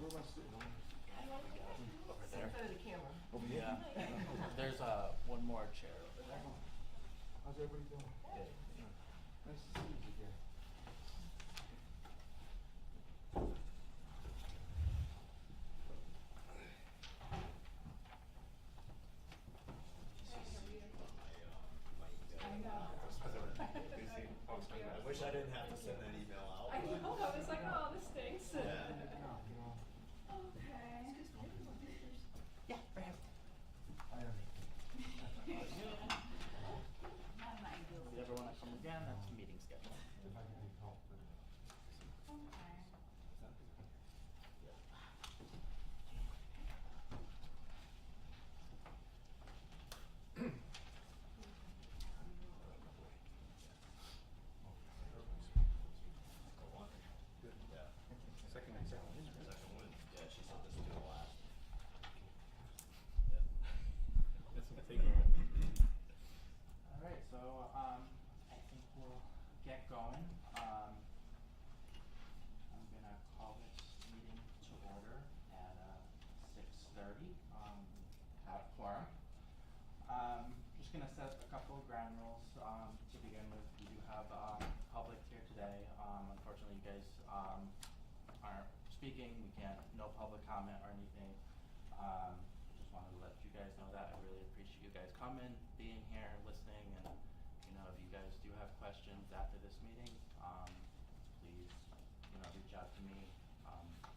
am I sitting? Over there. In front of the camera. Over here? Yeah. There's one more chair over there. How's everybody doing? Good. Nice to see you again. I wish I didn't have to send that email out. I know, I was like, oh, this stinks. Yeah. Okay. Yeah, right here. I am. If you ever want to come again, that's meeting schedule. If I can help. Second one. Yeah, she said this will be the last. All right, so I think we'll get going. I'm gonna call this meeting to order at 6:30. Have quorum. Just gonna set a couple of ground rules to begin with. We do have public here today. Unfortunately, you guys aren't speaking. We can't, no public comment or anything. Just wanted to let you guys know that. I really appreciate you guys coming, being here, listening, and if you guys do have questions after this meeting, please, reach out to me.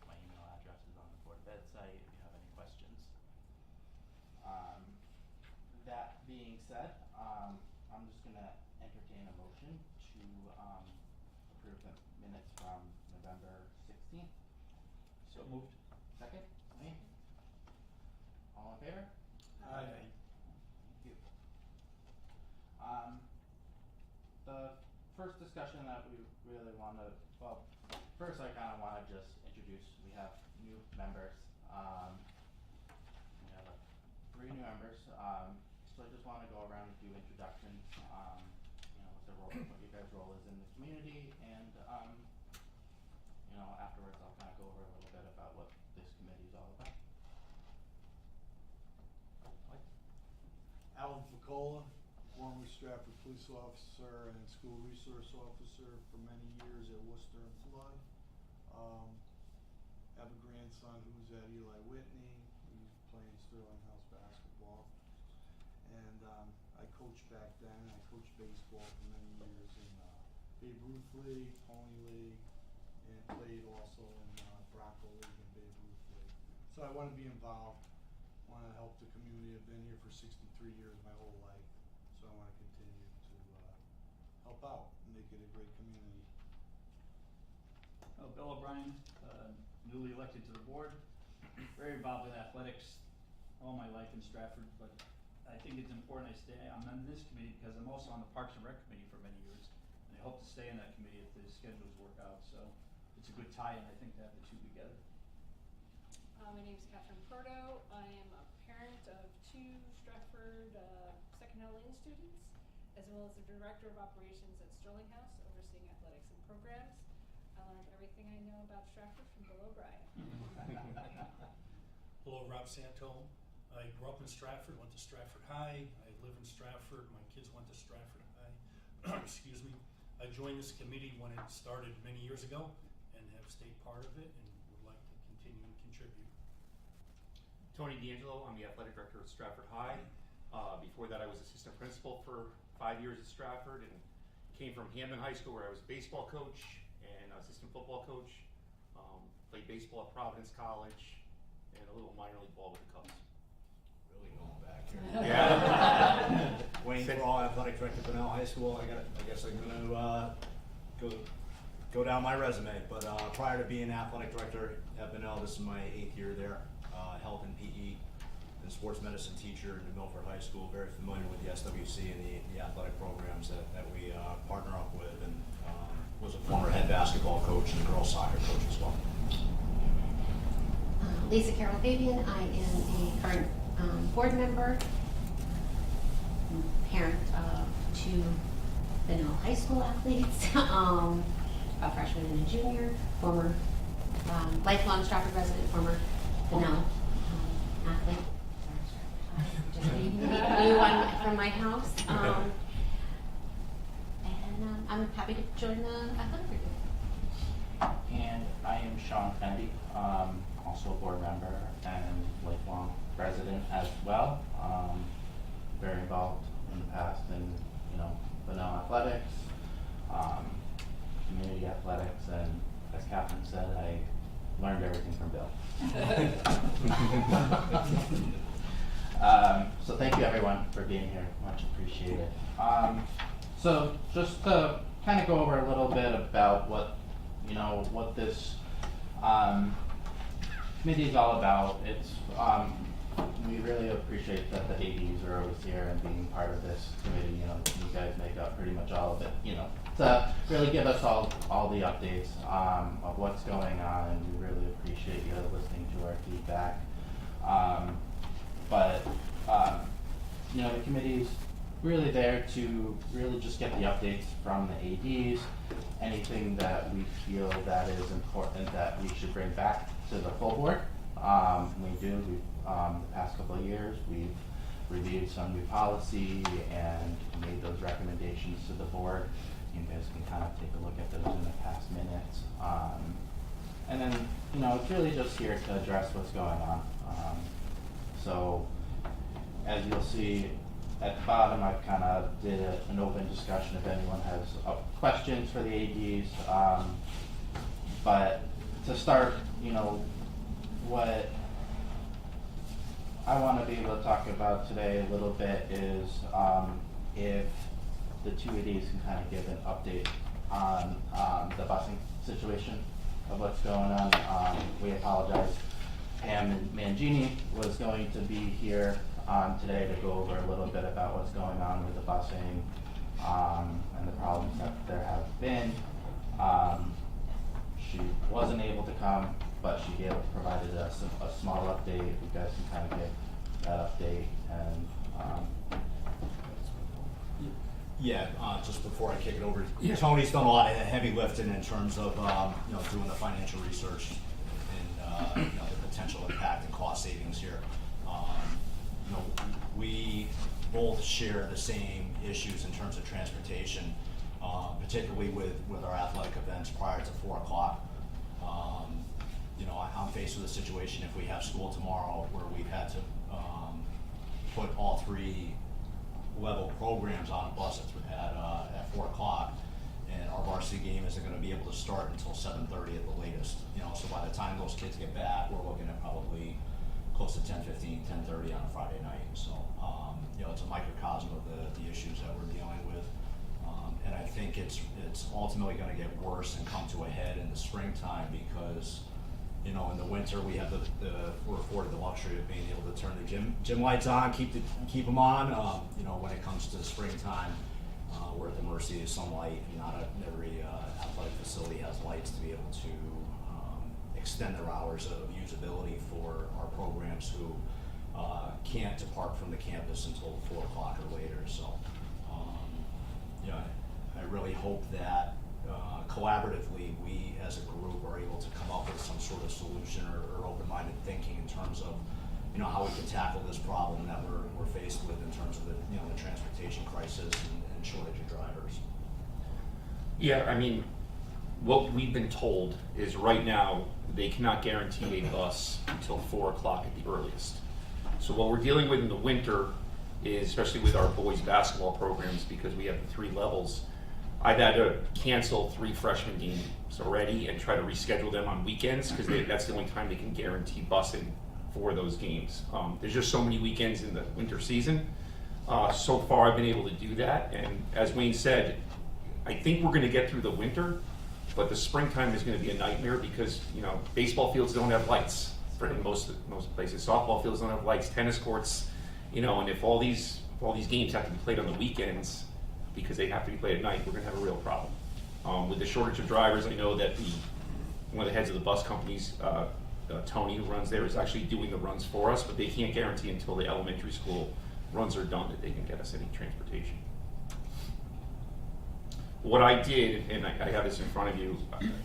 My email address is on the Board of Ed site if you have any questions. That being said, I'm just gonna entertain a motion to approve the minutes from November 16th. So moved. Second, me? All in favor? Aye. Thank you. The first discussion that we really wanna, well, first I kinda wanna just introduce, we have new members. We have 3 new members, so I just wanna go around and do introductions, what the role, what your guys' role is in the community, and, afterwards I'll kinda go over a little bit about what this committee is all about. Mike? Alan Ficola, former Stratford police officer and school resource officer for many years at Worcester and Flood. Have a grandson who's at Eli Whitney, he's playing Sterling House basketball. And I coached back then, I coached baseball for many years in Babe Ruth League, Pony League, and played also in Bronco League and Babe Ruth League. So I want to be involved, want to help the community. I've been here for 63 years, my whole life, so I want to continue to help out and make it a great community. Bill O'Brien, newly elected to the board, very involved with athletics all my life in Stratford, but I think it's important I'm on this committee because I'm also on the Parks and Rec committee for many years, and I hope to stay in that committee if the schedules work out, so it's a good tie-in, I think, to have the two together. My name is Catherine Porto. I am a parent of 2 Stratford Second Hill Lane students, as well as the Director of Operations at Sterling House, overseeing athletics and programs. I learned everything I know about Stratford from Bill O'Brien. Hello, Rob Santone. I grew up in Stratford, went to Stratford High. I live in Stratford. My kids went to Stratford High. Excuse me. I joined this committee when it started many years ago and have stayed part of it and would like to continue and contribute. Tony D'Angelo, I'm the athletic director at Stratford High. Before that, I was assistant principal for 5 years at Stratford and came from Hampton High School where I was baseball coach and assistant football coach. Played baseball at Providence College and a little minor league ball with the Cubs. Really going back here. Yeah. Wayne Thrall, athletic director at Bunnell High School. I guess I'm gonna go down my resume. But prior to being athletic director at Bunnell, this is my 8th year there. Health and PE and sports medicine teacher in Milford High School. Very familiar with the SWC and the athletic programs that we partner up with, and was a former head basketball coach and girls soccer coach as well. Lisa Carol Fabian. I am a current board member, parent of 2 Bunnell High School athletes, a freshman and a junior, former lifelong Stratford resident, former Vanilla athlete. Just new one from my house. I'm happy to join the athletic group. And I am Sean Fendi, also a board member and lifelong resident as well. Very involved in the past in, Vanilla athletics, community athletics, and as Catherine said, I learned everything from Bill. So thank you everyone for being here, much appreciated. So just to kind of go over a little bit about what this committee is all about. It's we really appreciate that the ADs are always here and being part of this committee. You guys make up pretty much all of it. To really give us all the updates of what's going on, and we really appreciate you listening to our feedback. The committee's really there to really just get the updates from the ADs, anything that we feel that is important that we should bring back to the full board. We've the past couple of years, we've reviewed some new policy and made those recommendations to the board. You guys can kind of take a look at those in the past minutes. And then, it's really just here to address what's going on. So, as you'll see at the bottom, I've kind of did an open discussion if anyone has questions for the ADs. But to start, what I want to be able to talk about today a little bit is if the two ADs can kind of give an update on the busing situation of what's going on. We apologize. Pam Mangini was going to be here today to go over a little bit about what's going on with the busing and the problems that there have been. She wasn't able to come, but she provided us a small update. You guys can kind of get that update and just before I kick it over, Tony's done a lot of heavy lifting in terms of doing the financial research and the potential impact and cost savings here. We both share the same issues in terms of transportation, particularly with our athletic events prior to 4 o'clock. I'm faced with a situation if we have school tomorrow where we've had to put all 3 level programs on a bus at 4 o'clock, and our varsity game isn't going to be able to start until 7:30 at the latest. So by the time those kids get back, we're looking at probably close to 10:15, 10:30 on a Friday night. So it's a microcosm of the issues that we're dealing with, and I think it's ultimately going to get worse and come to a head in the springtime because in the winter we have we're afforded the luxury of being able to turn the gym lights on, keep them on. When it comes to springtime, we're at the mercy of sunlight. Not every athletic facility has lights to be able to extend their hours of usability for our programs who can't depart from the campus until 4 o'clock or later. So, I really hope that collaboratively we as a group are able to come up with some sort of solution or open-minded thinking in terms of how we can tackle this problem that we're faced with in terms of the transportation crisis and shortage of drivers. Yeah, I mean, what we've been told is right now they cannot guarantee a bus until 4 o'clock at the earliest. So what we're dealing with in the winter is, especially with our boys basketball programs, because we have the 3 levels, I've had to cancel 3 freshman games already and try to reschedule them on weekends because that's the only time they can guarantee busing for those games. There's just so many weekends in the winter season. So far I've been able to do that, and as Wayne said, I think we're going to get through the winter, but the springtime is going to be a nightmare because baseball fields don't have lights in most places. Softball fields don't have lights. Tennis courts, and if all these games have to be played on the weekends because they have to be played at night, we're going to have a real problem. With the shortage of drivers, I know that one of the heads of the bus companies, Tony, who runs there, is actually doing the runs for us, but they can't guarantee until the elementary school runs are done that they can get us any transportation. What I did, and I have this in front of you,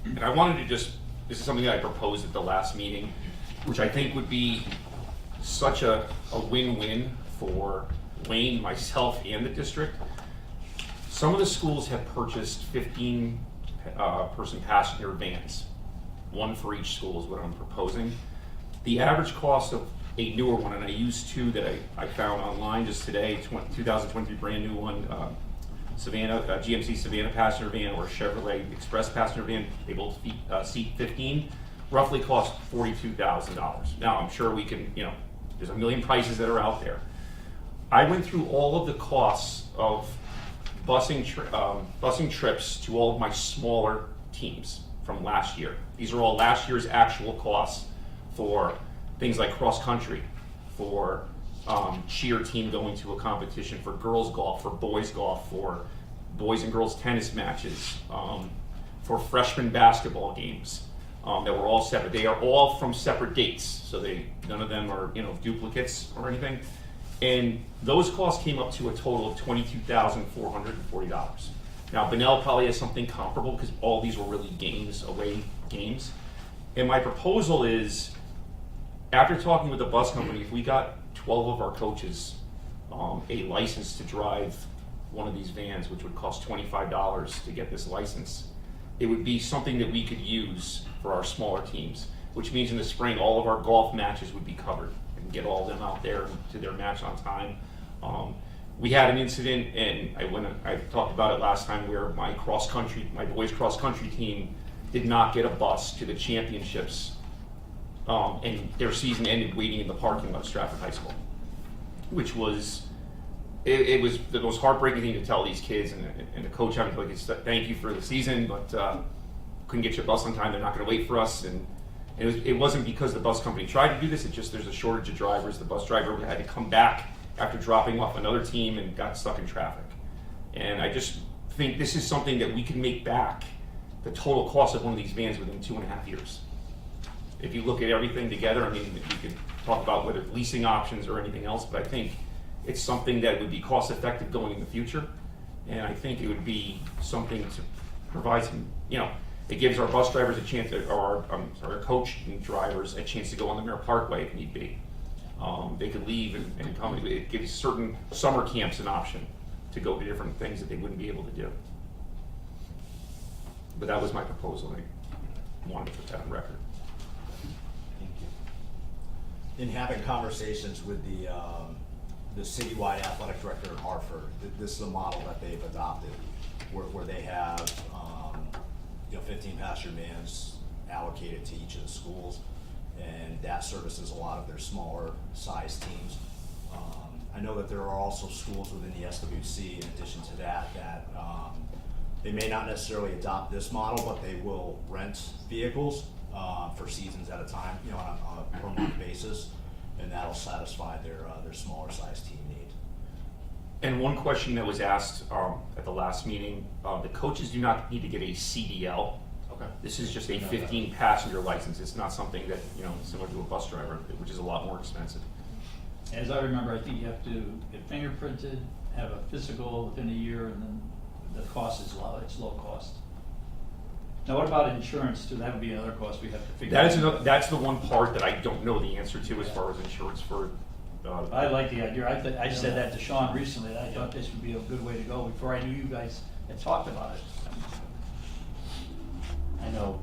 and I wanted to just this is something that I proposed at the last meeting, which I think would be such a win-win for Wayne, myself, and the district. Some of the schools have purchased 15 person passenger vans. One for each school is what I'm proposing. The average cost of a newer one, and I used two that I found online just today, 2023 brand new one, Savannah, GMC Savannah passenger van or Chevrolet Express passenger van. They both seat 15, roughly cost $42,000. Now I'm sure we can, there's a million prices that are out there. I went through all of the costs of busing trips to all of my smaller teams from last year. These are all last year's actual costs for things like cross country, for cheer team going to a competition, for girls golf, for boys golf, for boys and girls tennis matches, for freshman basketball games that were all separate. They are all from separate dates, so none of them are duplicates or anything. And those costs came up to a total of $22,440. Now Bunnell probably has something comparable because all these were really away games. And my proposal is, after talking with the bus company, if we got 12 of our coaches a license to drive one of these vans, which would cost $25 to get this license, it would be something that we could use for our smaller teams, which means in the spring all of our golf matches would be covered and get all of them out there to their match on time. We had an incident, and I talked about it last time, where my boys cross country team did not get a bus to the championships, and their season ended waiting in the parking lot of Stratford High School, which was it was the most heartbreaking thing to tell these kids, and the coach having to thank you for the season, but couldn't get your bus on time. They're not going to wait for us, and it wasn't because the bus company tried to do this. It just there's a shortage of drivers. The bus driver had to come back after dropping off another team and got stuck in traffic. And I just think this is something that we can make back the total cost of one of these vans within 2.5 years. If you look at everything together, I mean, we could talk about whether leasing options or anything else, but I think it's something that would be cost effective going in the future. And I think it would be something to provide some, it gives our bus drivers a chance, or our coach drivers a chance to go on the Mirror Parkway if need be. They could leave and come. It gives certain summer camps an option to go to different things that they wouldn't be able to do. But that was my proposal. I wanted to put that on record. Thank you. In having conversations with the citywide athletic director in Hartford, this is a model that they've adopted, where they have 15 passenger vans allocated to each of the schools, and that services a lot of their smaller size teams. I know that there are also schools within the SWC, in addition to that, they may not necessarily adopt this model, but they will rent vehicles for seasons at a time, on a per month basis, and that'll satisfy their smaller size team need. And one question that was asked at the last meeting, the coaches do not need to get a CDL. Okay. This is just a 15 passenger license. It's not something that, similar to a bus driver, which is a lot more expensive. As I remember, I think you have to get fingerprinted, have a physical within a year, and then the cost is low. It's low cost. Now, what about insurance too? That would be another cost we have to figure out. That's the one part that I don't know the answer to as far as insurance for. I like the idea. I said that to Sean recently. I thought this would be a good way to go before I knew you guys had talked about it. I know,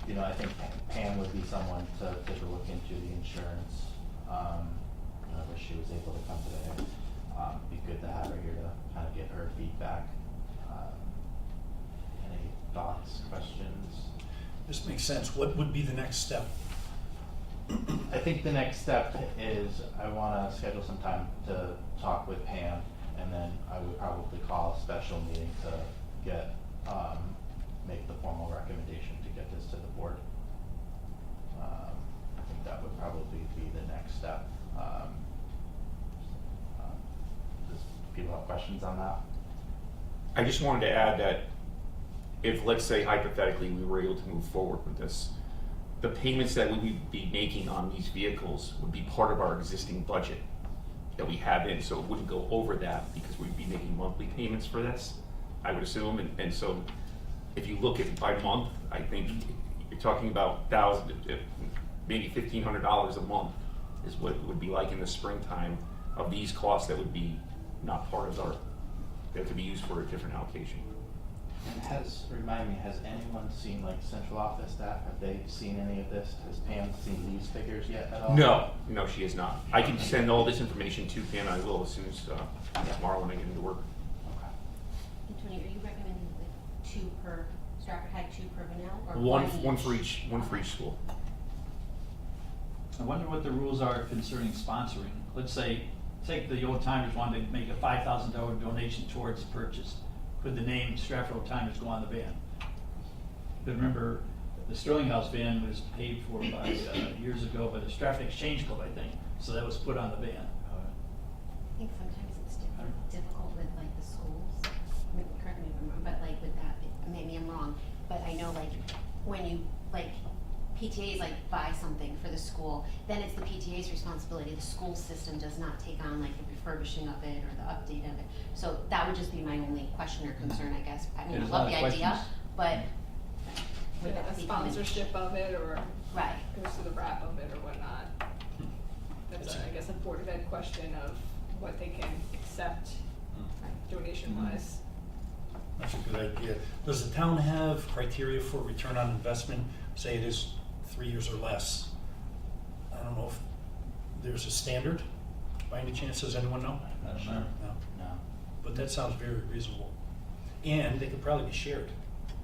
I think Pam would be someone to take a look into the insurance. I wish she was able to come today. Be good to have her here to kind of get her feedback. Any thoughts, questions? This makes sense. What would be the next step? I think the next step is I want to schedule some time to talk with Pam, and then I would probably call a special meeting to get make the formal recommendation to get this to the board. I think that would probably be the next step. Does people have questions on that? I just wanted to add that if, let's say hypothetically, we were able to move forward with this, the payments that we would be making on these vehicles would be part of our existing budget that we have in, so it wouldn't go over that because we'd be making monthly payments for this, I would assume. And so if you look at by month, I think you're talking about maybe $1,500 a month is what it would be like in the springtime of these costs that would be not part of they have to be used for a different allocation. And remind me, has anyone seen, like, central office staff, have they seen any of this? Has Pam seen these figures yet at all? No, she has not. I can send all this information to Pam, and I will as soon as tomorrow when I get into work. Okay. And Tony, are you recommending like 2 per Stratford High, 2 per Vanel, or One for each school. I wonder what the rules are concerning sponsoring. Let's say, take the Old Timers wanted to make a $5,000 donation towards the purchase. Could the name Stratford Old Timers go on the van? But remember, the Sterling House van was paid for by, years ago by the Stratford Exchange Club, I think, so that was put on the van. I think sometimes it's difficult with like the schools, correct me if I'm wrong, but like with that, maybe I'm wrong, but I know like when you, like PTAs like buy something for the school, then it's the PTA's responsibility. The school system does not take on like the refurbishing of it or the update of it. So that would just be my only question or concern, I guess. I mean, I There's a love lot the of idea, questions. but would Yeah, that the be sponsorship of it or Right. goes to the wrap of it or whatnot. That's, I guess, a Board of Ed question of what they can accept donation wise. That's a good idea. Does the town have criteria for return on investment? Say it is 3 years or less. I don't know if there's a standard by any chance. Does anyone know? I don't know. No. No. But that sounds very reasonable. And they could probably be shared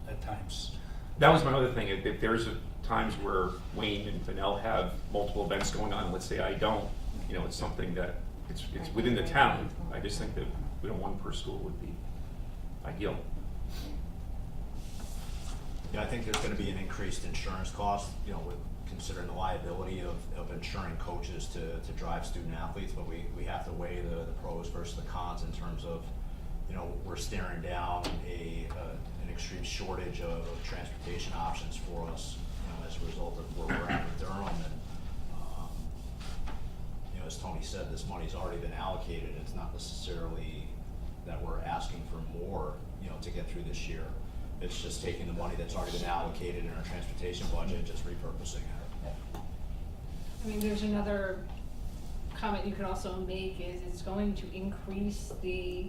at times. That was my other thing. If there's times where Wayne and Vanel have multiple events going on, let's say I don't, it's something that it's within the town. I just think that one per school would be ideal. Yeah, I think there's gonna be an increased insurance cost, with considering the liability of insuring coaches to drive student athletes, but we have to weigh the pros versus the cons in terms of, we're staring down an extreme shortage of transportation options for us, as a result of where we're at with Durham. And, as Tony said, this money's already been allocated. It's not necessarily that we're asking for more, to get through this year. It's just taking the money that's already been allocated in our transportation budget and just repurposing it. I mean, there's another comment you could also make is it's going to increase the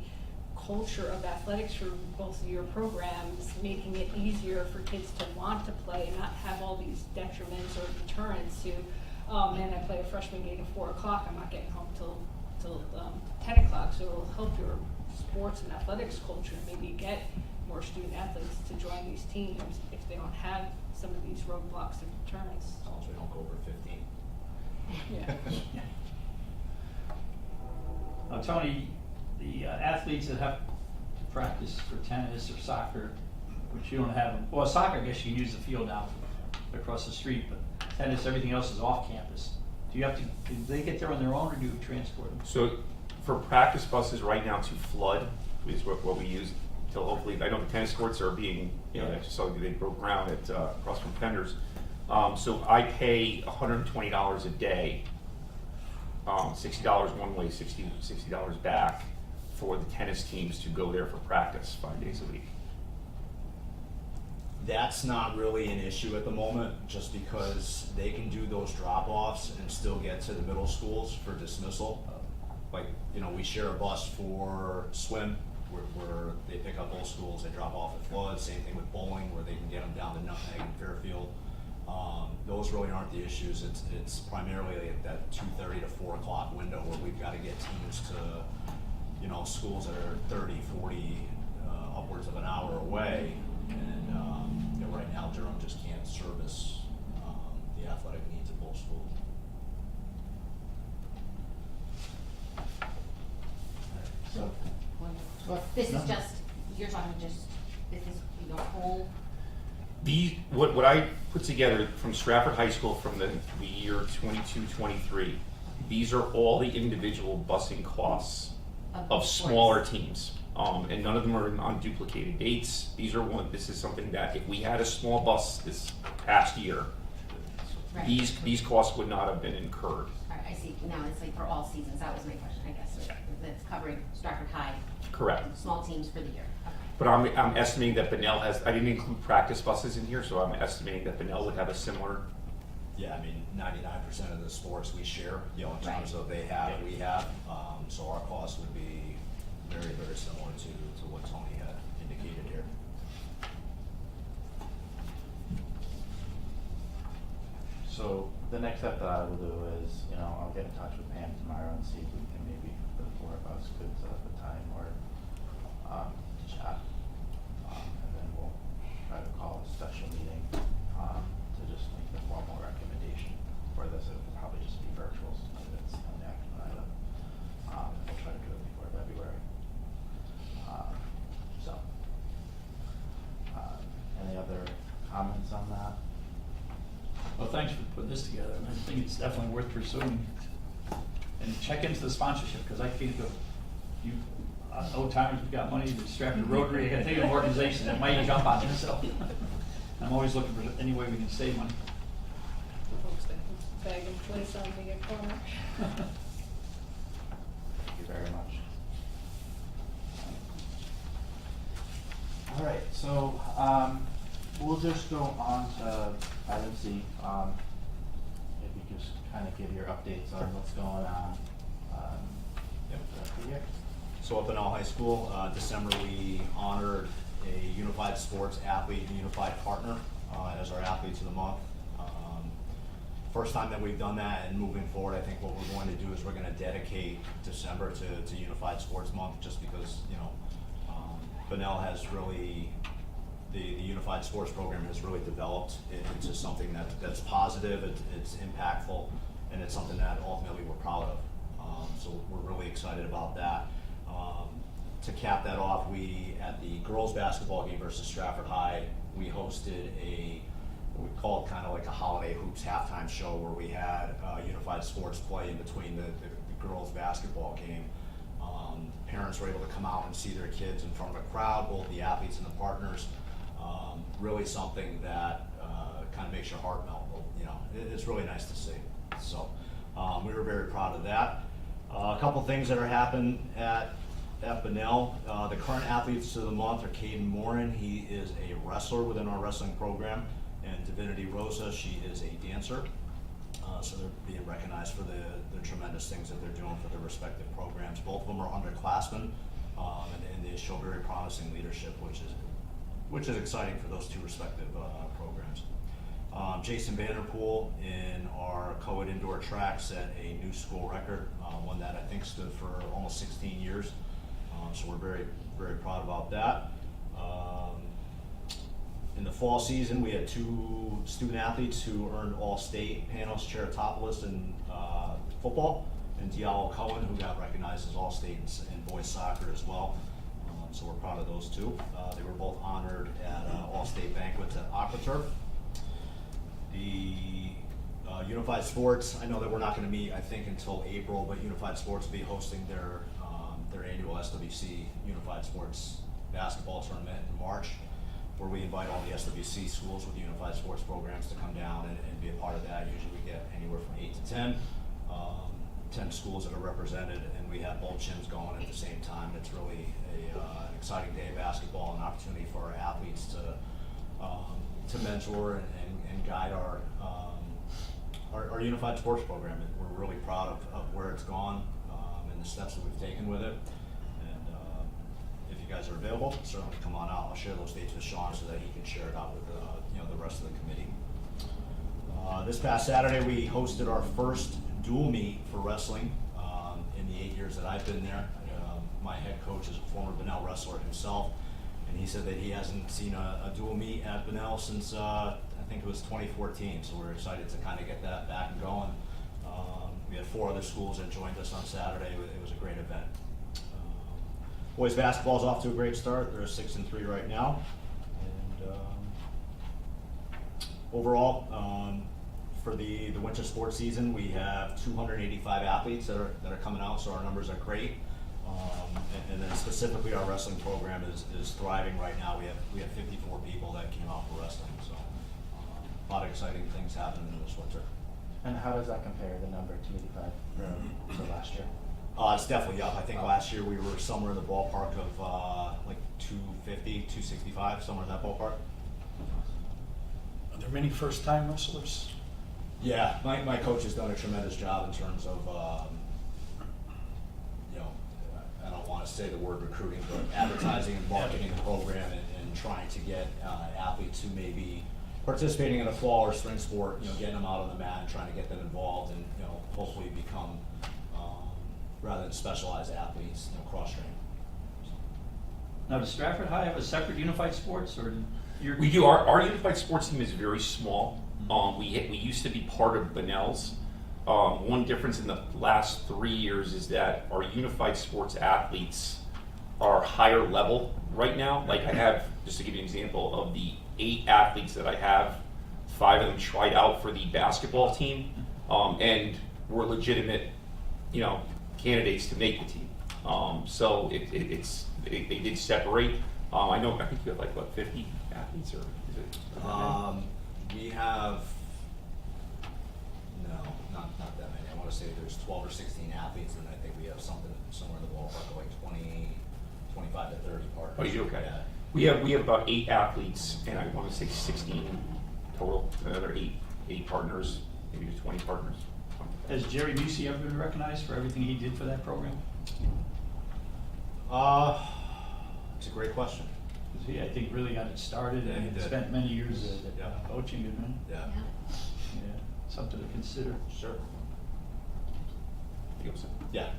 culture of athletics for both of your programs, making it easier for kids to want to play and not have all these detriments or deterrents to, oh man, I play a freshman game at 4 o'clock, I'm not getting home till 10 o'clock, so it'll help your sports and athletics culture, maybe get more student athletes to join these teams if they don't have some of these roadblocks and deterrents. As long as we don't go over 15. Yeah. Now, Tony, the athletes that have to practice for tennis or soccer, which you don't have, well, soccer, I guess you can use the field now across the street, but tennis, everything else is off campus. Do they get there on their own or do you transport them? So for practice buses right now to flood is what we use till hopefully, I know the tennis courts are being, I just saw they broke ground at, across from Fenders. So I pay $120 a day, $60 one way, $60 back for the tennis teams to go there for practice 5 days a week. That's not really an issue at the moment, just because they can do those drop-offs and still get to the middle schools for dismissal. Like, we share a bus for swim, where they pick up both schools, they drop off at Flood. Same thing with bowling, where they can get them down to Nutmeg and Fairfield. Those really aren't the issues. It's primarily like that 2:30 to 4 o'clock window where we've got to get teams to, schools that are 30, 40, upwards of an hour away. And, right now Durham just can't service, the athletic needs of both schools. So, This is just, you're talking this is your whole, What I put together from Stratford High School from the year 22-23, these are all the individual busing costs of smaller teams. And none of them are on duplicated dates. This is something that if we had a small bus this past year, right. these costs would not have been incurred. Alright, I see, now it's like for all seasons, that was my question, I guess, that's covering Stratford High. Correct. Small teams for the year, okay. But I'm estimating that Benel has, I didn't include practice buses in here, so I'm estimating that Benel would have a similar. Yeah, I mean, 99% of the sports we share, you know, in terms of they have, Yeah. we have, so our cost would be very, very similar to what Tony had indicated here. So the next step that I will do is, you know, I'll get in touch with Pam tomorrow and see if we can maybe, the four of us could set up a time or, to chat. And then we'll try to call a special meeting, to just make the formal recommendation for this. It will probably just be virtual, since it's an action item. And we'll try to do it before February. So, any other comments on that? Well, thanks for putting this together, and I think it's definitely worth pursuing. And check into the sponsorship, because I think of, you, old timers, we've got money, the Stratford Rotary, I gotta think of organizations that might jump on this, so. I'm always looking for any way we can save money. Folks that can bag in place on the corner. Thank you very much. All right, so, we'll just go on to item C. If you just kind of give your updates on what's going on, Yep. throughout the year. So up in All High School, December, we honored a Unified Sports Athlete and Unified Partner as our Athletes of the Month. First time that we've done that, and moving forward, I think what we're going to do is we're gonna dedicate December to Unified Sports Month, just because, you know, Benel has really, the Unified Sports Program has really developed into something that's positive, it's impactful, and it's something that ultimately we're proud of. So we're really excited about that. To cap that off, we, at the girls' basketball game versus Stratford High, we hosted what we called kind of like a holiday hoops halftime show, where we had Unified Sports play in between the girls' basketball game. Parents were able to come out and see their kids in front of a crowd, both the athletes and the partners. Really something that kind of makes your heart melt. You know, it's really nice to see. So we were very proud of that. A couple things that are happening at Benel. The current Athletes of the Month are Caden Morin. He is a wrestler within our wrestling program, and Divinity Rosa, she is a dancer. So they're being recognized for the tremendous things that they're doing for their respective programs. Both of them are underclassmen, and they show very promising leadership, which is exciting for those two respective programs. Jason Vanderpool in our co-ed indoor track set a new school record, one that I think stood for almost 16 years. So we're very, very proud about that. In the fall season, we had two student athletes who earned All-State, Panos Cheriotopoulos in football, and Diallo Cohen, who got recognized as All-State in boys soccer as well. So we're proud of those two. They were both honored at All-State banquets at AquaTurf. The Unified Sports, I know that we're not gonna meet, I think, until April, but Unified Sports will be hosting their annual SWC Unified Sports basketball tournament in March, where we invite all the SWC schools with Unified Sports programs to come down and be a part of that. Usually we get anywhere from 8 to 10, 10 schools that are represented, and we have both gyms going at the same time. It's really an exciting day of basketball, an opportunity for our athletes to mentor and guide our Unified Sports program. We're really proud of where it's gone, and the steps that we've taken with it. And if you guys are available, certainly come on out. I'll share those dates with Sean so that he can share it out with the rest of the committee. This past Saturday, we hosted our first dual meet for wrestling in the 8 years that I've been there. My head coach is a former Benel wrestler himself, and he said that he hasn't seen a dual meet at Benel since I think it was 2014. So we're excited to kind of get that back and going. We had 4 other schools that joined us on Saturday. It was a great event. Boys basketball is off to a great start. They're 6-3 right now, and overall, for the winter sports season, we have 285 athletes that are coming out. So our numbers are great. And then specifically, our wrestling program is thriving right now. We have 54 people that came out for wrestling. So a lot of exciting things happening this winter. And how does that compare, the number 285 to last year? It's definitely up. I think last year we were somewhere in the ballpark of like 250, 265, somewhere in that ballpark. Are there many first-time wrestlers? Yeah, my coach has done a tremendous job in terms of, you know, I don't wanna say the word recruiting, but advertising and marketing the program and trying to get, athletes who may be participating in a fall or spring sport, you know, getting them out on the mat and trying to get them involved and, you know, hopefully become, rather than specialized athletes, you know, cross-train. Now, does Stratford High have a separate unified sports, or you're? We do. Our unified sports team is very small. We used to be part of Bunnell's. One difference in the last 3 years is that our unified sports athletes are higher level right now. Like I have, just to give you an example, of the 8 athletes that I have, 5 of them tried out for the basketball team, and were legitimate, you know, candidates to make the team. So they did separate. I think you have like, what, 50 athletes, or is it? We have, no, not that many. I wanna say there's 12 or 16 athletes, and I think we have something somewhere in the ballpark of like 25 to 30 partners. Oh, you do? Okay. Yeah. We have about 8 athletes, and I want to say 16 total. Another 8 partners, maybe 20 partners. Has Jerry Busey ever been recognized for everything he did for that program? It's a great question. 'Cause he, I think, really got it started Yeah, he and did. spent many years at Yeah. coaching it, man. Yeah. Yeah, something to consider. Sure. You go, sir. Yeah.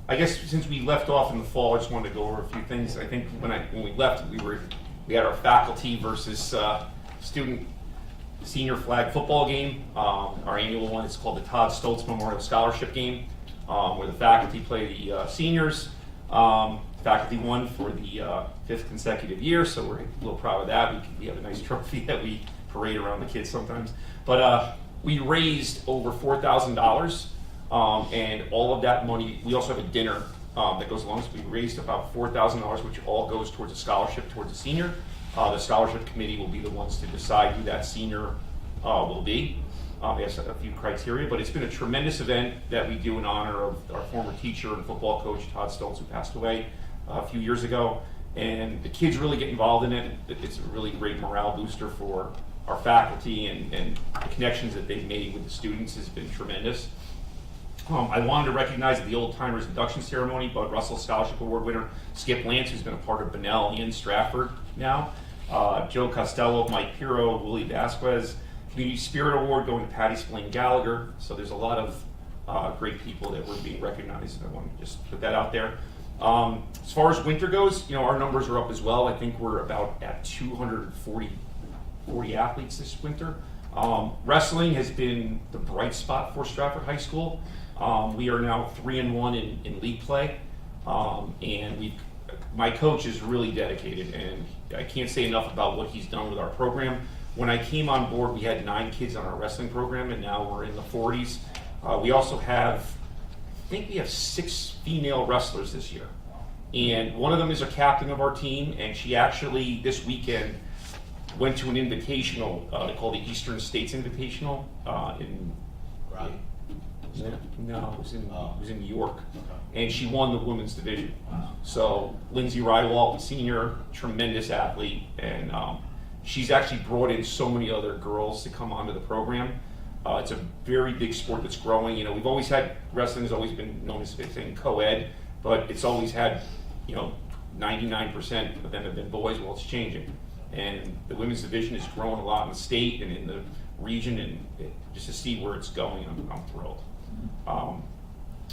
I guess since we left off in the fall, I just wanted to go over a few things. I think when we left, we had our faculty versus student senior flag football game. Our annual one is called the Todd Stoltz Memorial Scholarship Game, where the faculty play the seniors. Faculty won for the 5th consecutive year, so we're a little proud of that. We have a nice trophy that we parade around the kids sometimes. But we raised over $4,000. And all of that money, we also have a dinner that goes along, so we raised about $4,000, which all goes towards a scholarship towards a senior. The scholarship committee will be the ones to decide who that senior will be. It has a few criteria, but it's been a tremendous event that we do in honor of our former teacher and football coach, Todd Stoltz, who passed away a few years ago. And the kids really get involved in it. It's a really great morale booster for our faculty, and the connections that they've made with the students has been tremendous. I wanted to recognize the Old Timers induction ceremony, Bud Russell Scholarship Award winner Skip Lance, who's been a part of Bunnell and Stratford now. Joe Costello, Mike Pirro, Willie Vasquez. Community Spirit Award going to Patty Splain Gallagher. So there's a lot of great people that were being recognized. I want to just put that out there. As far as winter goes, you know, our numbers are up as well. I think we're about at 240 athletes this winter. Wrestling has been the bright spot for Stratford High School. We are now 3-1 in league play, and my coach is really dedicated, and I can't say enough about what he's done with our program. When I came on board, we had 9 kids on our wrestling program, and now we're in the 40s. We also have, I think we have 6 female wrestlers this year, and one of them is a captain of our team, and she actually this weekend went to an invitational called the Eastern States Invitational in. Right. No, it was in New York, Okay. and she won the women's division. Wow. So Lindsay Rywalt, senior, tremendous athlete, and she's actually brought in so many other girls to come onto the program. It's a very big sport that's growing. You know, we've always had, wrestling has always been known as saying co-ed, but it's always had, you know, 99% of them have been boys. Well, it's changing, and the women's division is growing a lot in the state and in the region, and just to see where it's going, I'm thrilled.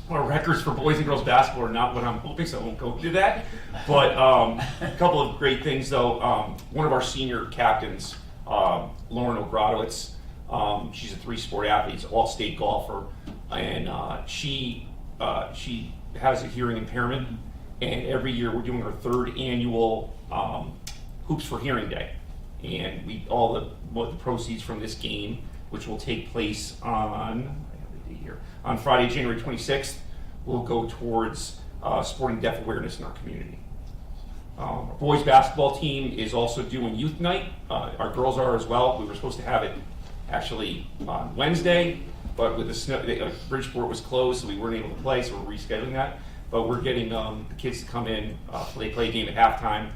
Our records for boys and girls basketball are not what I'm hoping, so I won't go into that. But a couple of great things, though. One of our senior captains, Lauren Ogrodowitz, she's a 3-sport athlete, all-state golfer, and she has a hearing impairment. And every year we're doing our 3rd annual Hoops for Hearing Day, and all the proceeds from this game, which will take place on Friday, January 26th, will go towards sporting deaf awareness in our community. Our boys basketball team is also doing youth night. Our girls are as well. We were supposed to have it actually on Wednesday, but with the snow, Bridgeport was closed, so we weren't able to play, so we're rescheduling that. but we're getting the kids to come in, they play a game at halftime.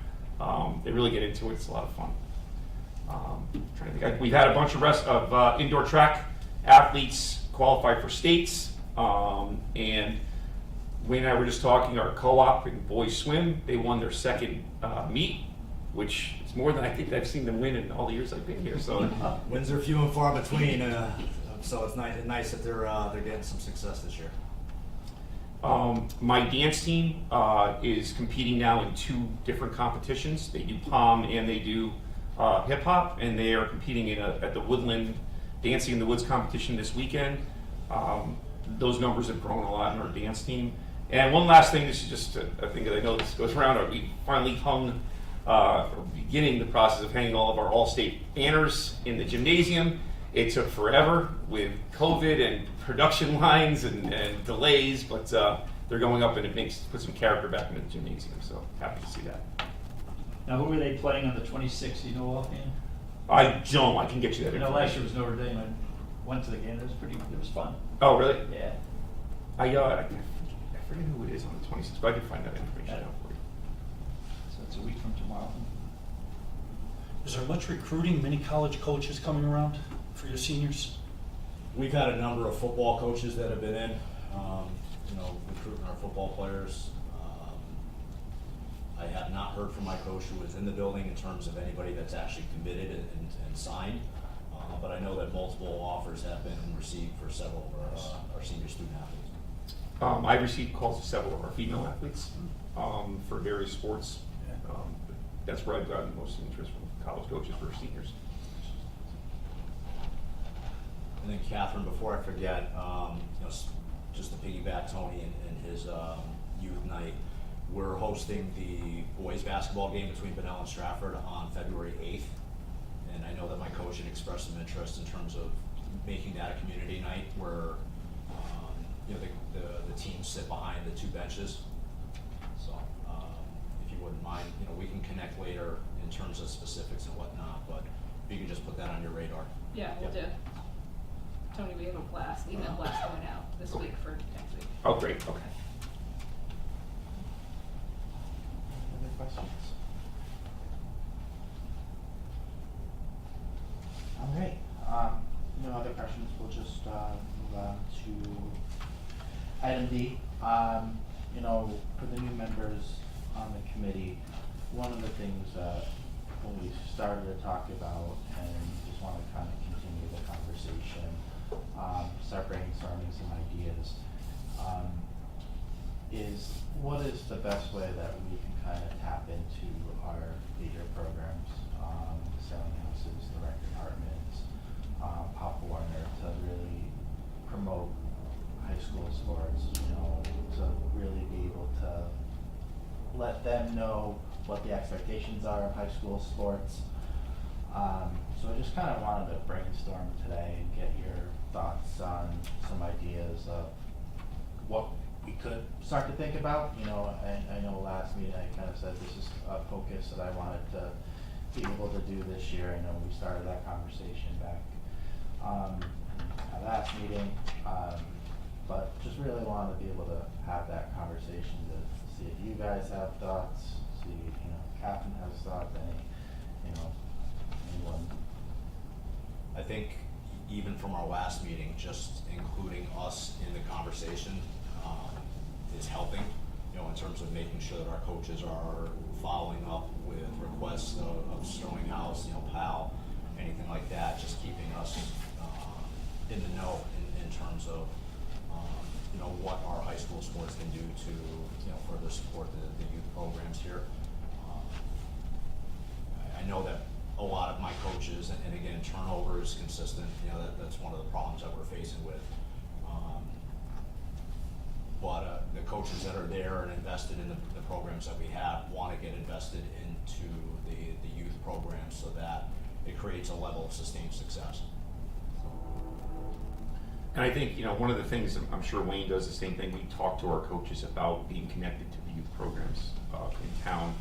They really get into it. It's a lot of fun. Trying to think. We've had a bunch of indoor track athletes qualify for states, and Wayne and I were just talking. Our co-op in boys swim, they won their second meet, which is more than I think I've seen them win in all the years I've been here. So Wins are few and far between, so it's nice that they're getting some success this year. My dance team is competing now in 2 different competitions. They do pom and they do hip hop, and they are competing at the Woodland Dancing in the Woods competition this weekend. Those numbers have grown a lot in our dance team. And one last thing, this is just a thing that I know this goes around. We finally hung, beginning the process of hanging all of our All-State banners in the gymnasium. It took forever with COVID and production lines and delays, but they're going up, and it puts some character back into the gymnasium. So happy to see that. Now, who were they playing on the 26th? You know offhand? I don't. I can get you that You know, information. last year was Notre Dame. I went to the game. It was fun. Oh, really? Yeah. I forget who it is on the 26th, but I can find that information out for you. So it's a week from tomorrow. Is there much recruiting, many college coaches coming around for your seniors? We've had a number of football coaches that have been in, recruiting our football players. I have not heard from my coach who was in the building in terms of anybody that's actually committed and signed. But I know that multiple offers have been received for several of our senior student athletes. I received calls to several of our female athletes for various sports. That's where I've gotten most interest from college coaches for seniors. And then Catherine, before I forget, just to piggyback Tony and his youth night, we're hosting the boys basketball game between Benell and Stratford on February 8th. And I know that my coach had expressed some interest in terms of making that a community night where, the teams sit behind the 2 benches. So, if you wouldn't mind, we can connect later in terms of specifics and whatnot, but if you can just put that on your radar. Yeah, we'll do. Tony, we have a blast, email blast going out this week for next week. Oh, great. Okay. Other questions? All right, no other questions, we'll just move on to item D. For the new members on the committee, one of the things that when we started to talk about, and just want to kind of continue the conversation, start brainstorming some ideas, is what is the best way that we can kind of tap into our leader programs, the selling houses, the rec departments, Pop Warner, to really promote high school sports, to really be able to let them know what the expectations are of high school sports. So I just kind of wanted to brainstorm today and get your thoughts on some ideas of what we could start to think about. And I know last meeting I kind of said this is a focus that I wanted to be able to do this year. I know we started that conversation back at last meeting, but just really wanted to be able to have that conversation to see if you guys have thoughts, see if Catherine has thoughts, anyone. I think even from our last meeting, just including us in the conversation is helping, in terms of making sure that our coaches are following up with requests of Sterling House, PAL, anything like that, just keeping us in the know in terms of what our high school sports can do to further support the youth programs here. I know that a lot of my coaches, and again, turnover is consistent. That's one of the problems that we're facing with. But the coaches that are there and invested in the programs that we have want to get invested into the youth program so that it creates a level of sustained success. And I think, one of the things, I'm sure Wayne does the same thing, we talk to our coaches about being connected to the youth programs in town.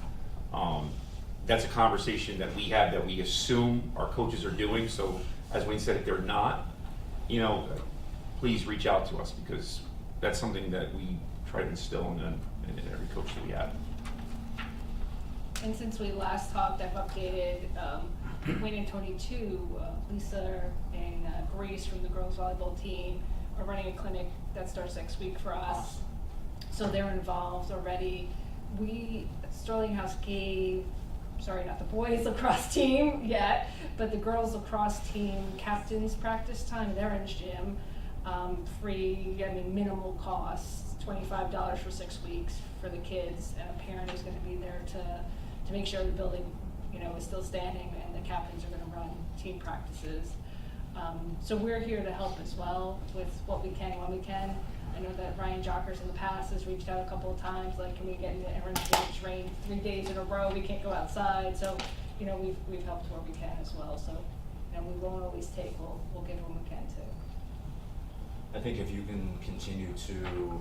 That's a conversation that we have that we assume our coaches are doing. So as Wayne said, if they're not, please reach out to us, because that's something that we try to instill in every coach that we have. And since we last talked, I've updated, Wayne and Tony too, Lisa and Grace from the girls volleyball team are running a clinic that starts next week for us. So they're involved already. Sterling House gave, sorry, not the boys lacrosse team yet, but the girls lacrosse team captain's practice time, they're in gym, free, minimal costs, $25 for 6 weeks for the kids, and a parent is gonna be there to make sure the building, is still standing, and the captains are gonna run team practices. So we're here to help as well with what we can when we can. I know that Ryan Jockers in the past has reached out a couple of times, like, can we get into Aaron It's rained 3 days in a row, we can't go outside, so, we've helped where we can as well, so, we won't always take, we'll give when we can too. I think if you can continue to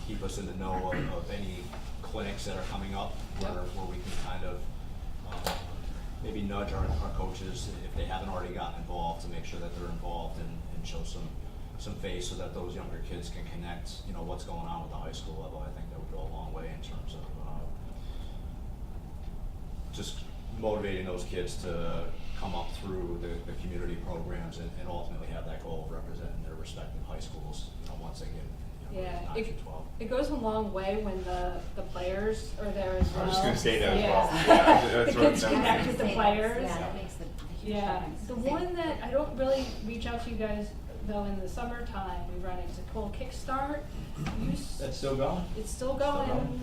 keep us in the know of any clinics that are coming up, where we can kind of, maybe nudge our coaches if they haven't already gotten involved, to make sure that they're involved and show some face so that those younger kids can connect, what's going on with the high school level. I think that would go a long way in terms of, just motivating those kids to come up through the community programs and ultimately have that goal of representing their respective high schools, once they get, Yeah, 9 through 12. it goes a long way when the players are there as well. I was just gonna say that as well. Yeah. Yeah, The that's what kids I'm connect saying. with the players. Yeah, that makes the huge Yeah, difference. the one that I don't really reach out to you guys, though, in the summertime, we run into Cool Kickstart. That's still going? It's still going,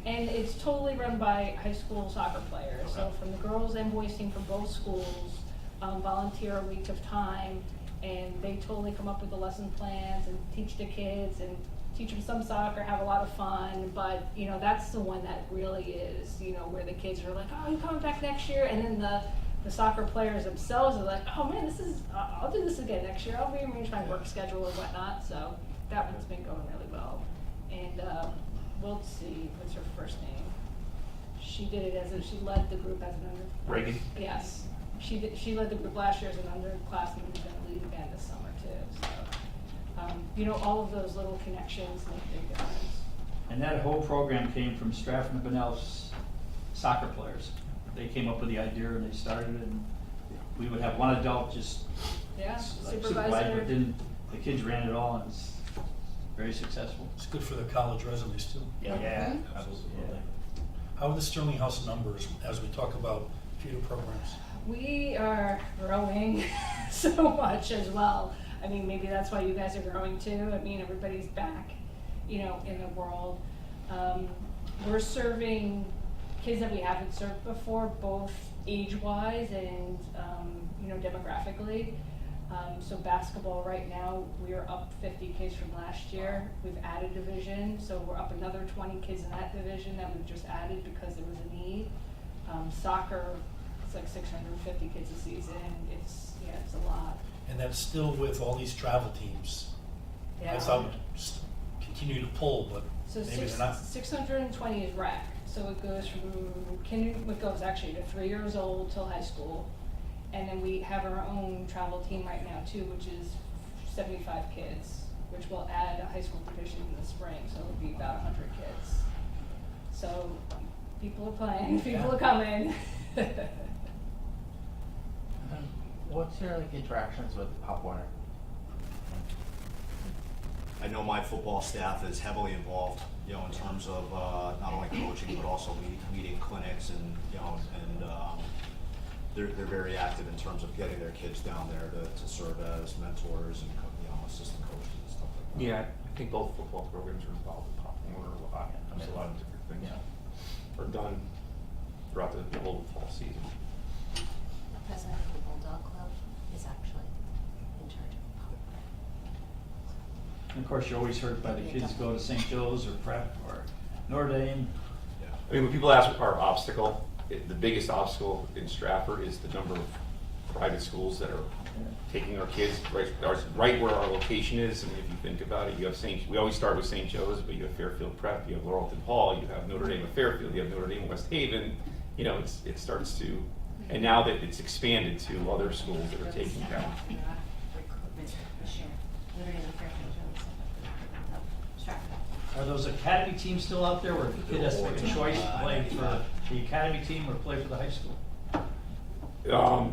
and it's totally run by high school soccer players. So from the girls and boys team from both schools, volunteer a week of time, and they totally come up with the lesson plans and teach the kids and teach them some soccer, have a lot of fun. But that's the one that really is, where the kids are like, oh, you coming back next year? And then the soccer players themselves are like, oh man, I'll do this again next year. I'll rearrange my work schedule and whatnot. So that one's been going really well. And we'll see, what's her first name? She did it she led the group as an under. Reagan? Yes, she led the group last year as an underclassman, who's gonna lead again this summer too, so. All of those little connections make a big difference. And that whole program came from Stratford and Bunnell's soccer players. They came up with the idea and they started it, and we would have one adult just Yeah, like supervisor. but then the kids ran it all, and it's very successful. It's good for the college resumes too. Yeah, Mhm. absolutely. How are the Sterling House numbers as we talk about feeder programs? We are growing so much as well. Maybe that's why you guys are growing too. Everybody's back, in the world. We're serving kids that we haven't served before, both age-wise and, demographically. So basketball right now, we are up 50 kids from last year. We've added division, so we're up another 20 kids in that division that we've just added because there was a need. Soccer, it's like 650 kids a season. It's a lot. And that's still with all these travel teams. I Yeah. thought continue to pull, but So maybe they're not. 620 is rec, so it goes from it goes actually to 3 years old till high school. And then we have our own travel team right now too, which is 75 kids, which will add a high school division in the spring, so it'll be about 100 kids. So people are playing, people are coming. What's your interactions with Pop Warner? I know my football staff is heavily involved, in terms of, not only coaching, but also leading clinics and, they're very active in terms of getting their kids down there to serve as mentors and, assistant coaches and stuff like that. Yeah, I think both football programs are involved with Pop Warner a lot. There's a lot of different things are done throughout the whole fall season. The president of the Bulldog Club is actually in charge of Pop. And of course, you're always heard by the kids go to St. Joe's or Prep or Notre Dame. When people ask our obstacle, the biggest obstacle in Stratford is the number of private schools that are taking our kids right where our location is. If you think about it, you have we always start with St. Joe's, but you have Fairfield Prep, you have Laurelton Hall, you have Notre Dame of Fairfield, you have Notre Dame of West Haven. It starts to, and now that it's expanded to other schools that are taking down. Recruitment this year. Literally in the Fairfield really set up for Stratford. Are those academy teams still out there where the kid has to make a choice to play for the academy team or play for the high school?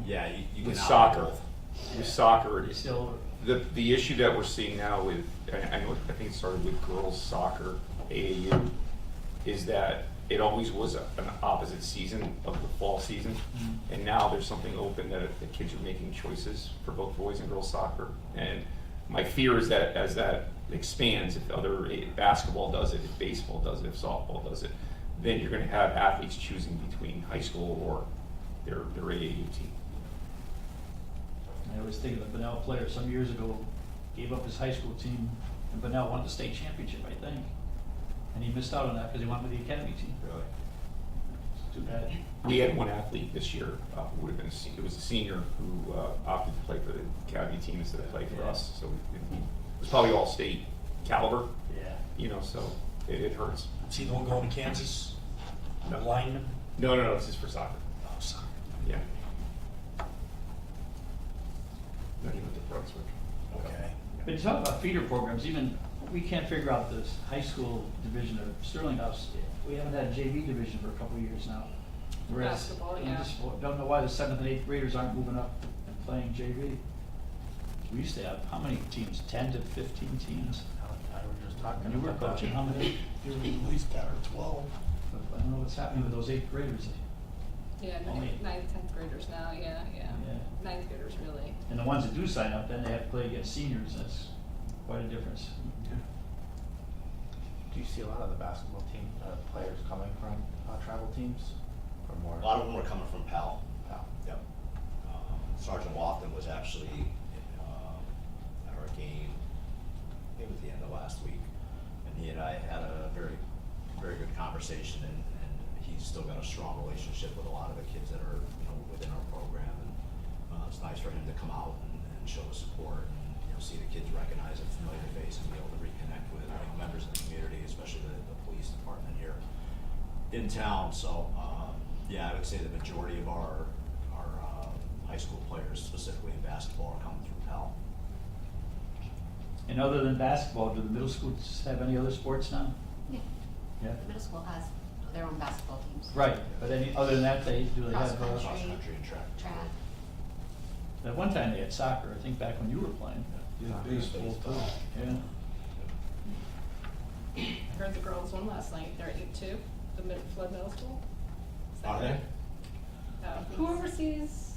Yeah, you With can soccer, opt both. with soccer, They still, the issue that we're seeing now with, I know, I think it started with girls soccer, AAU, is that it always was an opposite season of the fall season. And now there's something open that the kids are making choices for both boys and girls soccer. And my fear is that as that expands, if basketball does it, if baseball does it, if softball does it, then you're gonna have athletes choosing between high school or their AAU team. I was thinking of the Bunnell player some years ago, gave up his high school team, and Bunnell won the state championship, I think. And he missed out on that because he went with the academy team. Really? It's too bad. We had one athlete this year, who would have been, it was a senior who opted to play for the academy team instead of play for Yeah. us, so it was probably all state caliber, Yeah. you know, so it hurts. Is he the one going to Kansas? No. Lineman? No, this is for soccer, Oh, soccer. yeah. Not even the Brunswick. Okay. But you talk about feeder programs, even, we can't figure out this high school division of Sterling House. We haven't had a JV division for a couple of years now. Whereas, Basketball, I yeah. just don't know why the 7th and 8th graders aren't moving up and playing JV. We used to have, how many teams? 10 to 15 teams? I was just talking You were about that. coaching, how many? You're at least 10 or 12. I don't know what's happening with those 8th graders. Yeah, Only- 9th, 10th graders now, yeah. Yeah. 9th graders really. And the ones that do sign up, then they have to play against seniors, that's quite a difference. Do you see a lot of the basketball team, players coming from, travel teams, or more? A lot of them were coming from Pal. Pal. Yep. Sergeant Lofton was actually at our game, I think it was the end of last week, and he and I had a very, very good conversation, and he's still got a strong relationship with a lot of the kids that are, you know, within our program, and it's nice for him to come out and show his support, and, you know, see the kids recognize a familiar face and be able to reconnect with, you know, members of the community, especially the police department here in town. So, yeah, I would say the majority of our high school players, specifically in basketball, are coming through Pal. And other than basketball, do the middle schools have any other sports now? Yeah. Yeah? The middle school has their own basketball teams. Right, but any, other than that, do they have, Cross Cross country. country and track. Track. at one time they had soccer, I think back when you were playing. Yeah, baseball too. Yeah. I heard the girls won last night, they're at 8-2, the Flood Middle School. Is that Are they? right? Who oversees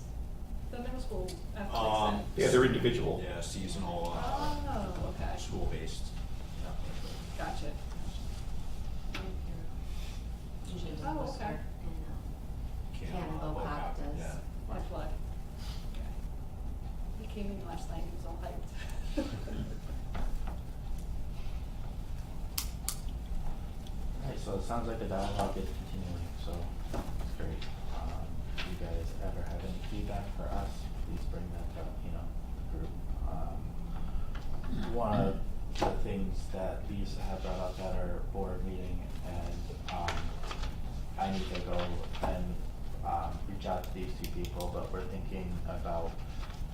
the middle school athletics then? Yeah, they're individual. Yeah, seasonal, Oh, okay, school-based. gotcha. Usually it was Oh, Worcester okay. and, Cannonball Pop does. Yeah. Or Flood. Okay. He came in last night, he was all hyped. Alright, so it sounds like the dialogue is continuing, so it's great. If you guys ever have any feedback for us, please bring that to, the group. One of the things that Lisa had brought up at our board meeting, and, I need to go and, reach out to these two people, but we're thinking about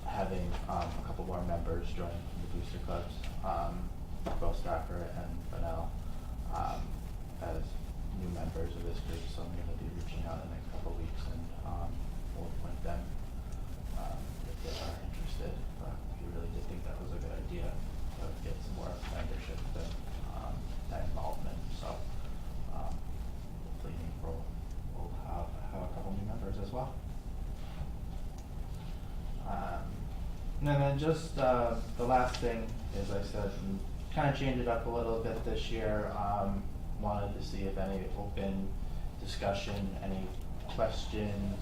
having, a couple more members join the booster clubs, both Stratford and Bunnell, as new members of this group, so I'm gonna be reaching out in the next couple of weeks, and, we'll appoint them, if they are interested, but we really did think that was a good idea, to get some more membership and, that involvement, so, hopefully in April, we'll have a couple new members as well. And then just, the last thing, as I said, kind of changed it up a little bit this year, wanted to see if any open discussion, any questions,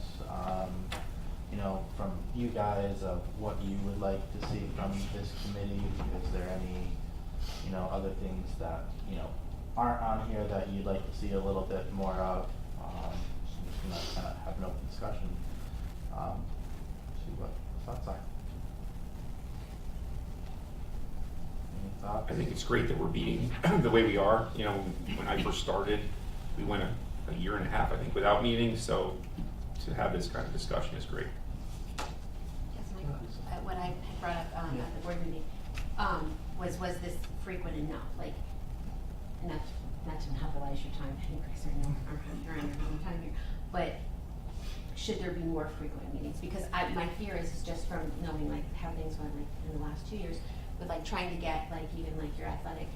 from you guys of what you would like to see from this committee. Is there any, other things that, aren't on here that you'd like to see a little bit more of? Just gonna kind of have an open discussion, see what thoughts are. Any thoughts? I think it's great that we're meeting the way we are. You know, when I first started, we went a year and a half, I think, without meeting, so to have this kind of discussion is great. Yes, what I had brought up, at the board meeting, was this frequent enough? Like, not to monopolize your time, Chris, I know you're on your own time here, but should there be more frequent meetings? Because my fear is just from knowing like how things went like in the last 2 years, with like trying to get like even like your athletic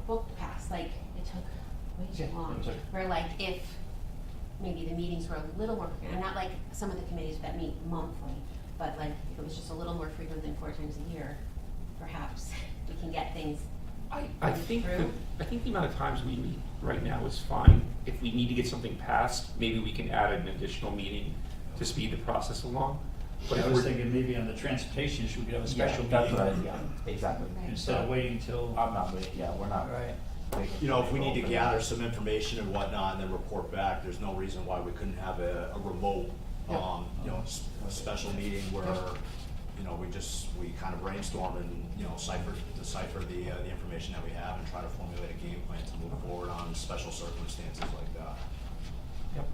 book pass, like it took way too long. Where like if maybe the meetings were a little more frequent, and not like some of the committees that meet monthly, but like if it was just a little more frequent than 4 times a year, perhaps we can get things I think through. I think the amount of times we meet right now is fine. If we need to get something passed, maybe we can add an additional meeting to speed the process along. But I if was we're, thinking maybe on the transportation issue, we could have a Yeah, special that's meeting. what exactly. Right. Instead of waiting till. I'm not waiting, yeah, we're not. Right. waiting You know, if we till need to April. gather some information and whatnot and then report back, there's no reason why we couldn't have a remote, you know, a special meeting where, you know, we kind of brainstorm and, you know, decipher the information that we have and try to formulate a game plan to move forward on special circumstances like that. Yep.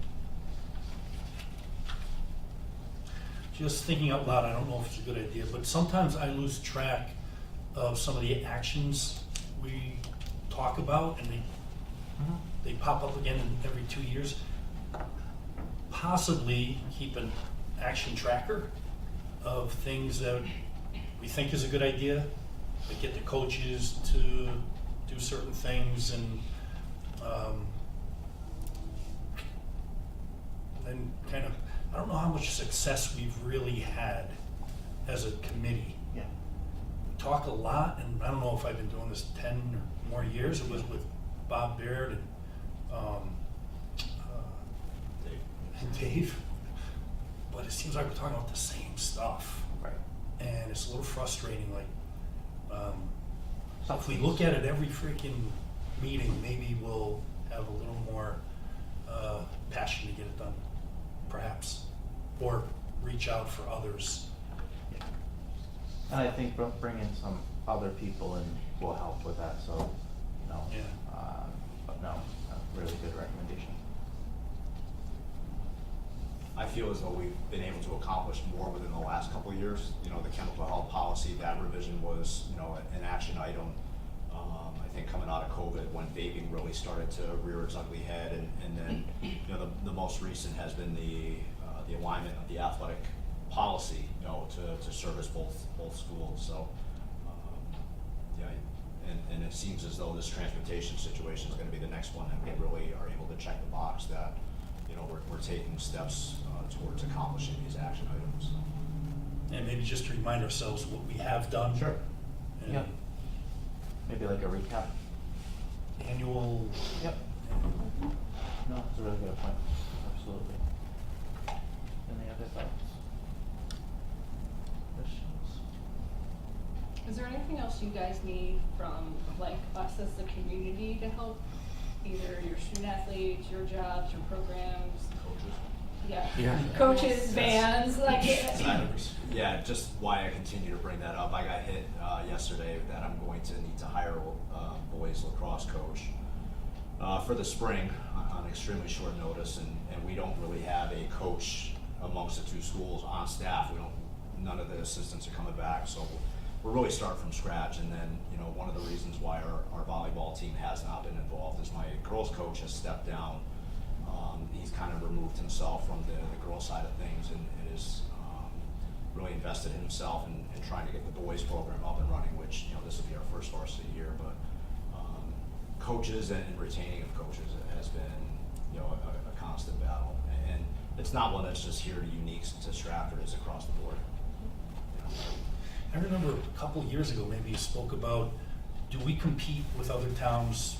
Just thinking out loud, I don't know if it's a good idea, but sometimes I lose track of some of the actions we talk about, and they pop up again every 2 years. Possibly keep an action tracker of things that we think is a good idea, like get the coaches to do certain things, and then kind of, I don't know how much success we've really had as a committee. Yeah. We talk a lot, and I don't know if I've been doing this 10 or more years. It was with Bob Baird and Dave. But it seems like we're talking about the same stuff. Right. And it's a little frustrating, like, Some if we things- look at it every freaking meeting, maybe we'll have a little more passion to get it done, perhaps, or reach out for others. Yeah. And I think bringing some other people in will help with that, so, you know. Yeah. But no, a really good recommendation. I feel as though we've been able to accomplish more within the last couple of years. You know, the chemical health policy, that revision was, you know, an action item. I think coming out of COVID, when vaping really started to rear its ugly head, and then, you know, the most recent has been the alignment of the athletic policy, you know, to service both schools. So, yeah, and it seems as though this transportation situation is gonna be the next one that we really are able to check the box that, you know, we're taking steps towards accomplishing these action items. And maybe just to remind ourselves what we have done. Sure. And Yep. Maybe like a recap. annual. Yep. No, it's a really good point. Absolutely. Any other thoughts? Questions? Is there anything else you guys need from like us as the community to help either your student athletes, your jobs, your programs? Coaches. Yeah. Yeah. Coaches, bands, like. Yeah, just why I continue to bring that up. I got hit yesterday that I'm going to need to hire a boys lacrosse coach for the spring on extremely short notice, and we don't really have a coach amongst the two schools on staff. None of the assistants are coming back, so we're really starting from scratch. And then, you know, one of the reasons why our volleyball team has not been involved is my girls coach has stepped down. He's kind of removed himself from the girls side of things and is really invested in himself and trying to get the boys program up and running, which, you know, this will be our first varsity year, but coaches and retaining of coaches has been, you know, a constant battle. And it's not one that's just here unique to Stratford, it's across the board. I remember a couple of years ago, maybe you spoke about, do we compete with other towns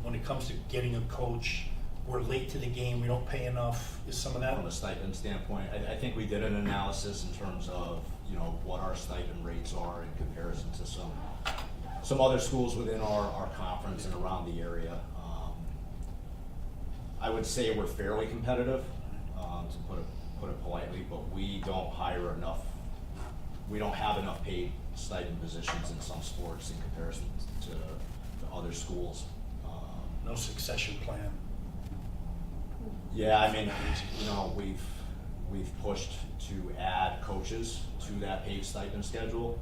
when it comes to getting a coach? We're late to the game, we don't pay enough. Is some of that? From a stipend standpoint, I think we did an analysis in terms of, you know, what our stipend rates are in comparison to some other schools within our conference and around the area. I would say we're fairly competitive, to put it politely, but we don't hire enough. We don't have enough paid stipend positions in some sports in comparison to other schools. No succession plan. Yeah, I mean, you know, we've pushed to add coaches to that paid stipend schedule,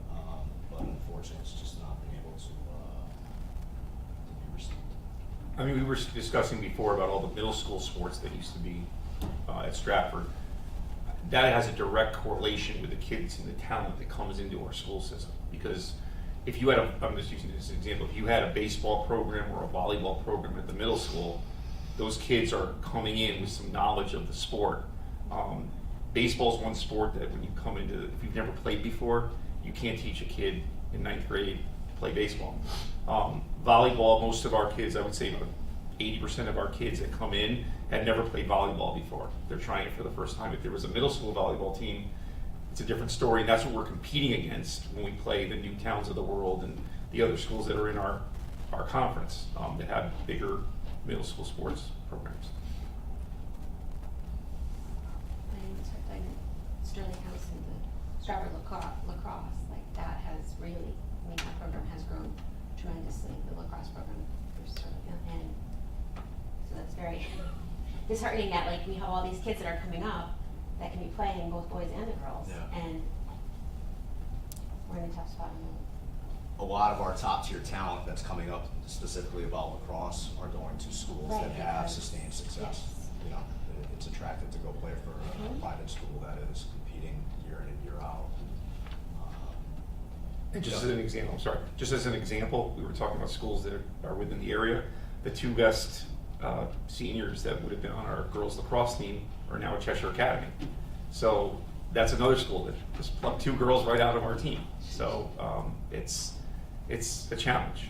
but unfortunately, it's just not been able to I mean, we were discussing before about all the middle school sports that used to be at Stratford. That has a direct correlation with the kids and the talent that comes into our school system. Because if you had I'm just using this as an example, if you had a baseball program or a volleyball program at the middle school, those kids are coming in with some knowledge of the sport. Baseball's one sport that when you come into, if you've never played before, you can't teach a kid in 9th grade to play baseball. Volleyball, most of our kids, I would say about 80% of our kids that come in had never played volleyball before. They're trying it for the first time. If there was a middle school volleyball team, it's a different story, and that's what we're competing against when we play the Newtowns of the world and the other schools that are in our conference that have bigger middle school sports programs. Sterling House and the Stratford lacrosse, like that has really, I mean, that program has grown tremendously, the lacrosse program for Sterling, and so that's very disheartening that like we have all these kids that are coming up that can be playing, both boys and the girls, Yeah. and we're in a tough spot. A lot of our top tier talent that's coming up specifically about lacrosse are going to schools Right, that have because- sustained success. yes. You know, it's attractive to go play for a Mhm. private school that is competing year in and year out. And just Yeah. as an example, I'm sorry, just as an example, we were talking about schools that are within the area. The two best seniors that would have been on our girls lacrosse team are now at Cheshire Academy. So that's another school that just plucked two girls right out of our team. So it's a challenge.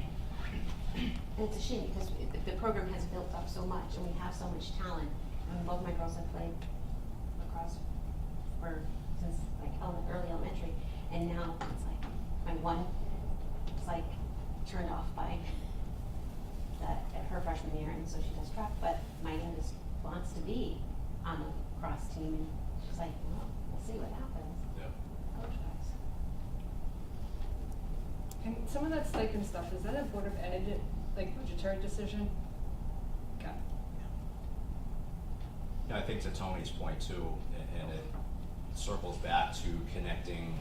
And it's a shame because the program has built up so much and we have so much talent. I mean, both my girls have played lacrosse since like early elementary, and now it's like my one is like turned off by that at her freshman year, and so she does track. But my youngest wants to be on the lacrosse team, and she's like, well, we'll see what happens. Yeah. Coach-wise. And some of that stipend stuff, is that a Board of Ed, like budgetary decision? Okay. Yeah, I think to Tony's point too, and it circles back to connecting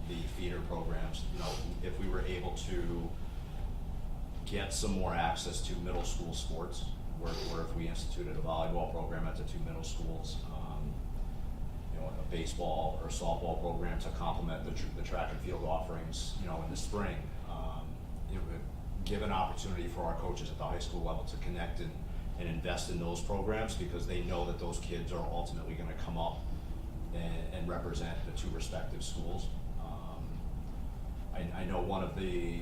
the feeder programs. You know, if we were able to get some more access to middle school sports, or if we instituted a volleyball program at the two middle schools, you know, a baseball or softball program to complement the track and field offerings, you know, in the spring, it would give an opportunity for our coaches at the high school level to connect and invest in those programs, because they know that those kids are ultimately gonna come up and represent the two respective schools. I know one of the,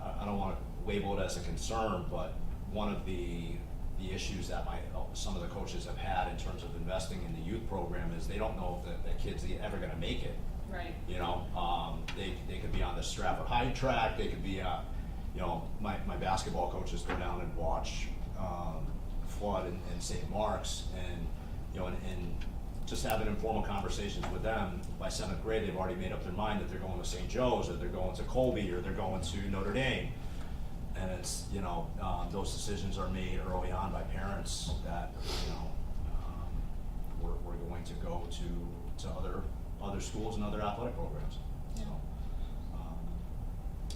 I don't wanna label it as a concern, but one of the issues that some of the coaches have had in terms of investing in the youth program is they don't know if the kids are ever gonna make it. Right. You know, they could be on the Stratford High track, they could be, you know, my basketball coaches go down and watch Flood and St. Mark's, and, you know, and just having informal conversations with them. By 7th grade, they've already made up their mind that they're going to St. Joe's, or they're going to Colby, or they're going to Notre Dame. And it's, you know, those decisions are made early on by parents that, you know, we're going to go to other schools and other athletic programs. So,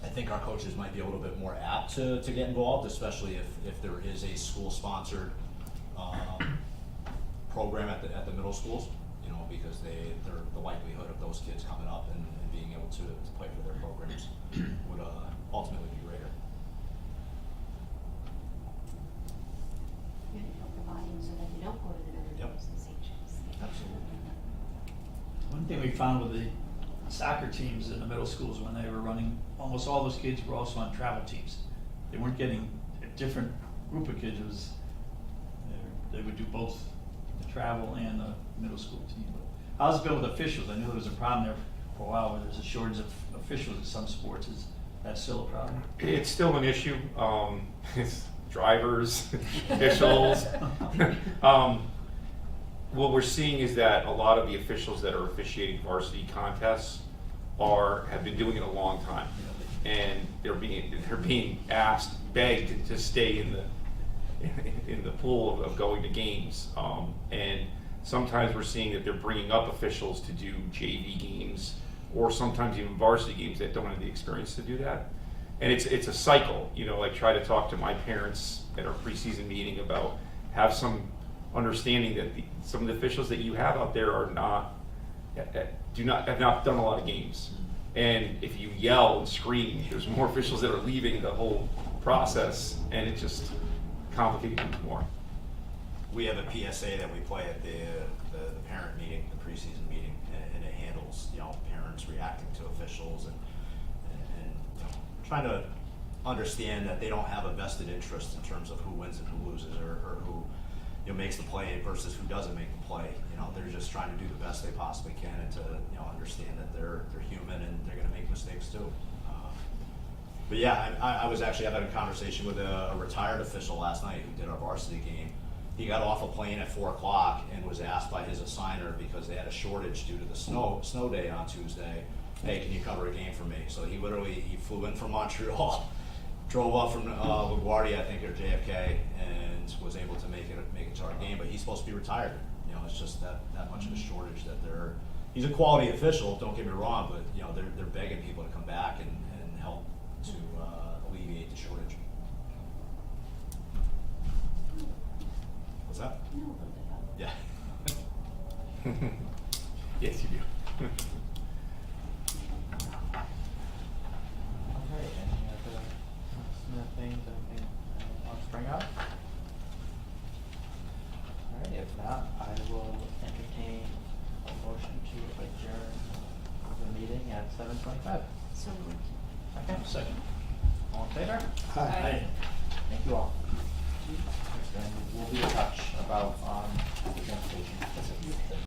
I think our coaches might be a little bit more apt to get involved, especially if there is a school-sponsored program at the middle schools, you know, because they're the likelihood of those kids coming up and being able to play for their programs would ultimately be greater. You have to help the volume so that you don't go to the Notre Yep. Dames and St. Joe's. Absolutely. One thing we found with the soccer teams in the middle schools when they were running, almost all those kids were also on travel teams. They weren't getting a different group of kids. It was, they would do both the travel and the middle school team. But how's it been with officials? I knew there was a problem there for a while where there's a shortage of officials in some sports. Is that still a problem? It's still an issue. It's drivers, officials. What we're seeing is that a lot of the officials that are officiating varsity contests have been doing it a long time, and they're being begged to stay in the pool of going to games. And sometimes we're seeing that they're bringing up officials to do JV games, or sometimes even varsity games that don't have the experience to do that. And it's a cycle, you know, like try to talk to my parents at our preseason meeting about, have some understanding that some of the officials that you have out there are not, have not done a lot of games. And if you yell and scream, there's more officials that are leaving the whole process, and it just complicates things more. We have a PSA that we play at the parent meeting, the preseason meeting, and it handles, you know, parents reacting to officials and you know, trying to understand that they don't have a vested interest in terms of who wins and who loses, or who, you know, makes the play versus who doesn't make the play. You know, they're just trying to do the best they possibly can, and to, you know, understand that they're human and they're gonna make mistakes too. But yeah, I was actually having a conversation with a retired official last night who did our varsity game. He got off a plane at 4 o'clock and was asked by his assigner, because they had a shortage due to the snow day on Tuesday, hey, can you cover a game for me? So he flew in from Montreal, drove up from LaGuardia, I think, or JFK, and was able to make it to our game. But he's supposed to be retired. You know, it's just that much of a shortage that he's a quality official, don't get me wrong, but you know, they're begging people to come back and help to alleviate the shortage. What's that? No, a little bit about it. Yeah. Yes, you do. Okay, any other last minute things, anything anyone wants to bring up? Alright, if not, I will entertain a motion to adjourn the meeting at 7:25. So moved. Okay, Second. all in favor? Aye. Thank you all. And we'll be in touch about, the transportation.